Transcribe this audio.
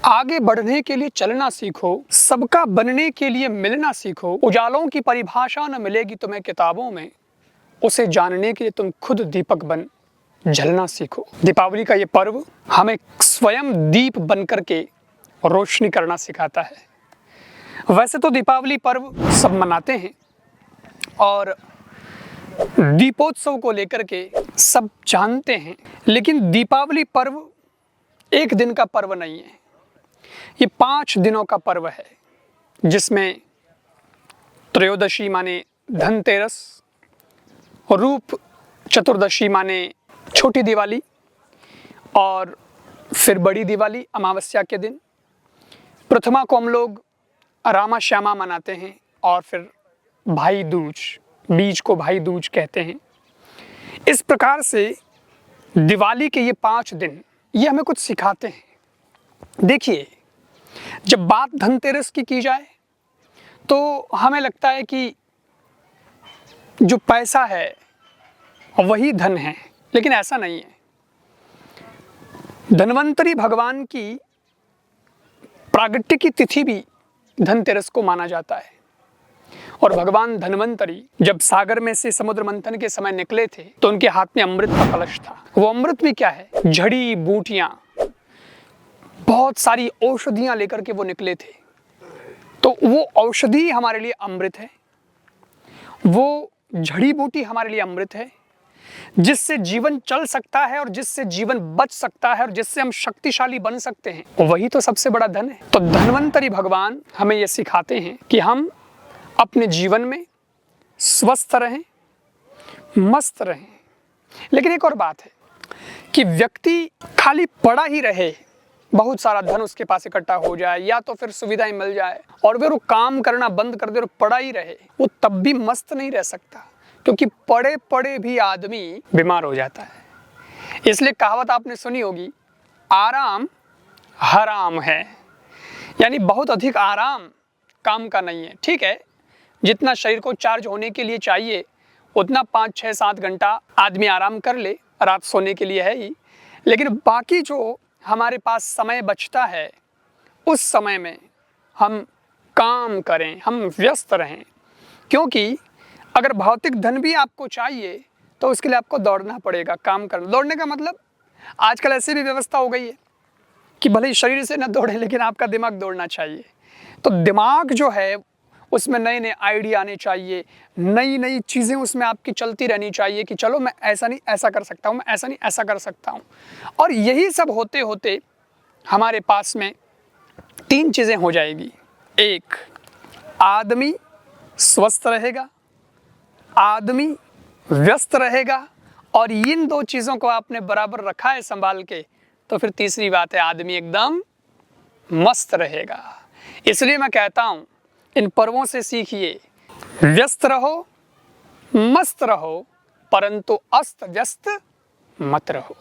आगे बढ़ने के लिए चलना सीखो, सबका बनने के लिए मिलना सीखो। उजालों की परिभाषा न मिलेगी तुम्हें किताबों में, उसे जानने के लिए तुम खुद दीपक बन जलना सीखो। दीपावली का ये पर्व हमें स्वयं दीप बनकर के रोशनी करना सिखाता है। वैसे तो दीपावली पर्व सब मनाते हैं और दीपोत्सव को लेकर के सब जानते हैं, लेकिन दीपावली पर्व एक दिन का पर्व नहीं है, ये 5 दिनों का पर्व है, जिसमें त्रयोदशी माने धनतेरस, रूप चतुर्दशी माने छोटी दिवाली, और फिर बड़ी दिवाली अमावस्या के दिन। प्रथमा को हम लोग रामा श्यामा मनाते हैं, और फिर भाई दूज, बीज को भाई दूज कहते हैं। इस प्रकार से दिवाली के ये 5 दिन ये हमें कुछ सिखाते हैं। देखिए, जब बात धनतेरस की जाए तो हमें लगता है कि जो पैसा है वही धन है, लेकिन ऐसा नहीं है। धन्वंतरी भगवान की प्रागट्य की तिथि भी धनतेरस को माना जाता है। और भगवान धन्वंतरी जब सागर में से समुद्र मंथन के समय निकले थे तो उनके हाथ में अमृत का कलश था। वो अमृत भी क्या है? जड़ी बूटियां, बहुत सारी औषधियां लेकर के वो निकले थे। तो वो औषधि हमारे लिए अमृत है, वो जड़ी बूटी हमारे लिए अमृत है, जिससे जीवन चल सकता है और जिससे जीवन बच सकता है और जिससे हम शक्तिशाली बन सकते हैं। वही तो सबसे बड़ा धन है। तो धन्वंतरी भगवान हमें ये सिखाते हैं कि हम अपने जीवन में स्वस्थ रहें, मस्त रहें। लेकिन एक और बात है कि व्यक्ति खाली पड़ा ही रहे, बहुत सारा धन उसके पास इकट्ठा हो जाए या तो फिर सुविधाएं मिल जाए और फिर वो काम करना बंद कर दे और पड़ा ही रहे, वो तब भी मस्त नहीं रह सकता, क्योंकि पड़े पड़े भी आदमी बीमार हो जाता है। इसलिए कहावत आपने सुनी होगी, आराम हराम है। यानी बहुत अधिक आराम काम का नहीं है। ठीक है, जितना शरीर को चार्ज होने के लिए चाहिए उतना 5, 6, 7 घंटा आदमी आराम कर ले, रात सोने के लिए है ही, लेकिन बाकी जो हमारे पास समय बचता है उस समय में हम काम करें, हम व्यस्त रहें। क्योंकि अगर भौतिक धन भी आपको चाहिए तो उसके लिए आपको दौड़ना पड़ेगा, काम करना। दौड़ने का मतलब आजकल ऐसी भी व्यवस्था हो गई है कि भले ही शरीर से न दौड़े लेकिन आपका दिमाग दौड़ना चाहिए। तो दिमाग जो है उसमें नए नए आइडिया आने चाहिए, नई नई चीज़ें उसमें आपकी चलती रहनी चाहिए कि चलो मैं ऐसा नहीं ऐसा कर सकता हूँ, मैं ऐसा नहीं ऐसा कर सकता हूँ। और यही सब होते होते हमारे पास में 3 चीज़ें हो जाएगी। एक, आदमी स्वस्थ रहेगा, आदमी व्यस्त रहेगा, और इन 2 चीज़ों को आपने बराबर रखा है संभाल के, तो फिर तीसरी बात है आदमी एकदम मस्त रहेगा। इसलिए मैं कहता हूँ इन पर्वों से सीखिए, व्यस्त रहो, मस्त रहो, परंतु अस्त व्यस्त मत रहो।